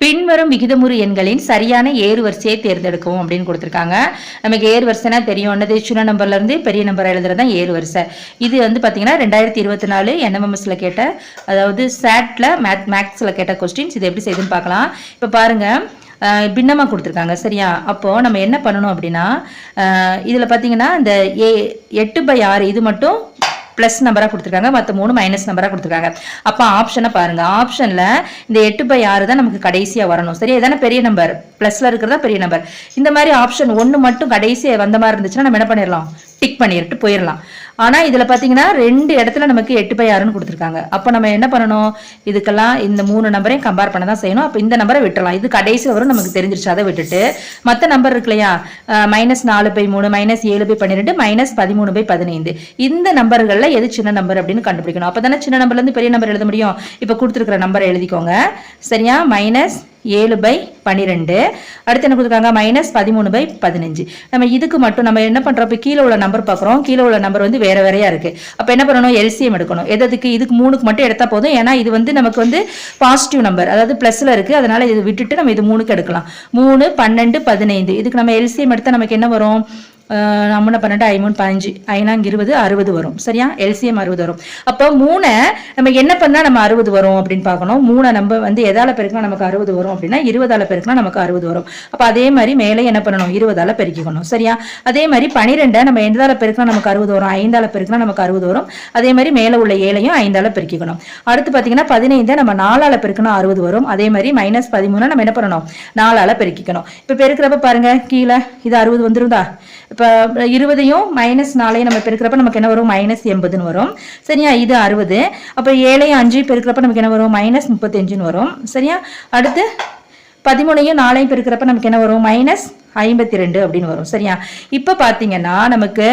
பின்வரும் விகிதமுறு எண்களின் சரியான ஏறுவரிசையை தேர்ந்தெடுக்கவும் அப்படின்னு கொடுத்துருக்காங்க. நமக்கு ஏறுவரிசைனா தெரியும், ஒன்னது சின்ன நம்பர்ல இருந்து பெரிய நம்பர் எழுதுறது தான் ஏறுவரிசை. இது வந்து பார்த்தீங்கன்னா 2024 NMMSல கேட்ட, அதாவது SATல மேக்ஸ்ல கேட்ட கொஸ்டின்ஸ். இது எப்படி செய்யுதுன்னு பார்க்கலாம். இப்போ பாருங்க, பின்னமாக கொடுத்துருக்காங்க சரியா. அப்போது நம்ம என்ன பண்ணணும் அப்படின்னா, இதில் பார்த்தீங்கன்னா இந்த 8/6 இது மட்டும் ப்ளஸ் நம்பராக கொடுத்துருக்காங்க, மற்ற 3 மைனஸ் நம்பராக கொடுத்துருக்காங்க. அப்போ ஆப்ஷனை பாருங்க, ஆப்ஷனில் இந்த 8/6 தான் நமக்கு கடைசியாக வரணும் சரியா. இதான பெரிய நம்பர், ப்ளஸில் இருக்கிறதா பெரிய நம்பர். இந்த மாதிரி ஆப்ஷன் 1 மட்டும் கடைசியாக வந்த மாதிரி இருந்துச்சுன்னா நம்ம என்ன பண்ணிடலாம், டிக் பண்ணிட்டு போயிடலாம். ஆனால் இதில் பார்த்தீங்கன்னா 2 இடத்துல நமக்கு 8/6ன்னு கொடுத்துருக்காங்க. அப்போ நம்ம என்ன பண்ணணும், இதுக்கெல்லாம் இந்த 3 நம்பரையும் கம்பேர் பண்ண தான் செய்யணும். அப்போ இந்த நம்பரை விட்டுறலாம், இது கடைசி வரும் நமக்கு தெரிஞ்சிருச்சு. அதை விட்டுட்டு மற்ற நம்பர் இருக்கு இல்லையா, -4/3, -7/12, -13/15, இந்த நம்பர்களில் எது சின்ன நம்பர் அப்படின்னு கண்டுபிடிக்கணும். அப்போ தானே சின்ன நம்பர்லேருந்து பெரிய நம்பர் எழுத முடியும். இப்போ கொடுத்துருக்கிற நம்பரை எழுதிக்கோங்க சரியா. -7/12, அடுத்து என்ன கொடுத்துருக்காங்க, -13/15. நம்ம இதுக்கு மட்டும் நம்ம என்ன பண்றோம், இப்போ கீழே உள்ள நம்பர் பார்க்குறோம், கீழே உள்ள நம்பர் வந்து வேற வேறையா இருக்கு. அப்போ என்ன பண்ணணும், எல்சிஎம் எடுக்கணும். எதுக்கு, இதுக்கு 3க்கு மட்டும் எடுத்தா போதும். ஏன்னா இது வந்து நமக்கு வந்து பாசிட்டிவ் நம்பர், அதாவது பிளஸ்ல இருக்கு. அதனால இது விட்டுட்டு நம்ம இது 3க்கு எடுக்கலாம். 3, 12, 15. இதுக்கு நம்ம எல்சிஎம் எடுத்தா நமக்கு என்ன வரும், 3, 12, 5, 15, 5, 20, 60 வரும் சரியா. எல்சிஎம் 60 வரும். அப்போ 3 நம்ம என்ன பண்ணா நம்ம 60 வரும் அப்படின்னு பார்க்கணும். 3 நம்ம வந்து எதால பெருக்கினா நமக்கு 60 வரும் அப்படின்னா 20ஆல பெருக்கினா நமக்கு 60 வரும். அப்போ அதே மாதிரி மேலே என்ன பண்ணணும், 20ஆல பெருக்கிக்கணும் சரியா. அதே மாதிரி 12 நம்ம எதால பெருக்கினா நமக்கு 60 வரும், 5ஆல பெருக்கினா நமக்கு 60 வரும். அதே மாதிரி மேலே உள்ள 7ஐயும் 5ஆல பெருக்கிக்கணும். அடுத்து பார்த்தீங்கன்னா 15 நம்ம 4ஆல பெருக்கினா 60 வரும். அதே மாதிரி -13 நம்ம என்ன பண்ணணும், 4ஆல பெருக்கிக்கணும். இப்போ பெருக்கிறப்ப பாருங்க, கீழே இது 60 வந்துருந்தா, இப்போ 20ஐயும் -4ஐயும் நம்ம பெருக்கிறப்ப நமக்கு என்ன வரும், -80ன்னு வரும் சரியா. இது 60. அப்போ 7ஐயும் 5ஐயும் பெருக்கிறப்ப நமக்கு என்ன வரும், -35ன்னு வரும் சரியா. அடுத்து 13ஐயும் 4ஐயும் பெருக்கிறப்ப நமக்கு என்ன வரும், -52 அப்படின்னு வரும் சரியா. இப்போ பார்த்தீங்கன்னா நமக்கு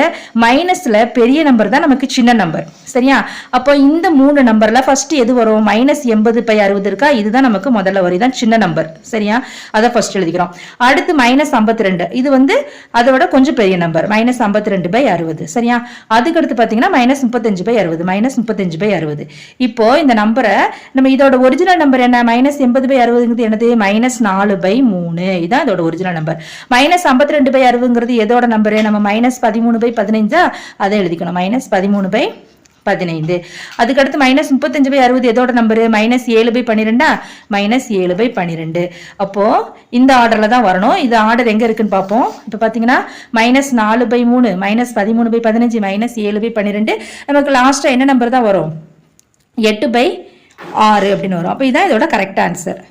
மைனஸ்ல பெரிய நம்பர் தான் நமக்கு சின்ன நம்பர் சரியா. அப்போ இந்த 3 நம்பர்ல ஃபர்ஸ்ட் எது வரும், -80/60 இருக்கா, இதுதான் நமக்கு முதல்ல வரும், இதுதான் சின்ன நம்பர் சரியா. அதை ஃபர்ஸ்ட் எழுதிக்கிறோம். அடுத்து -52, இது வந்து அதை விட கொஞ்சம் பெரிய நம்பர், -52/60 சரியா. அதுக்கடுத்து பார்த்தீங்கன்னா -35/60, -35/60. இப்போ இந்த நம்பரை நம்ம, இதோட ஒரிஜினல் நம்பர் என்ன, -80/60ங்கிறது என்னது, -4/3, இதான் இதோட ஒரிஜினல் நம்பர். -52/60ங்கிறது எதோட நம்பரு, நம்ம -13/15 அதை எழுதிக்கணும், -13/15. அதுக்கடுத்து -35/60 எதோட நம்பரு, -7/12, -7/12. அப்போ இந்த ஆர்டர்ல தான் வரணும். இது ஆர்டர் எங்க இருக்குன்னு பார்ப்போம். இப்போ பார்த்தீங்கன்னா -4/3, -13/15, -7/12, நமக்கு லாஸ்டா என்ன நம்பர் தான் வரும், 8/6 அப்படின்னு வரும். அப்போ இதான் இதோட கரெக்ட் ஆன்சர்.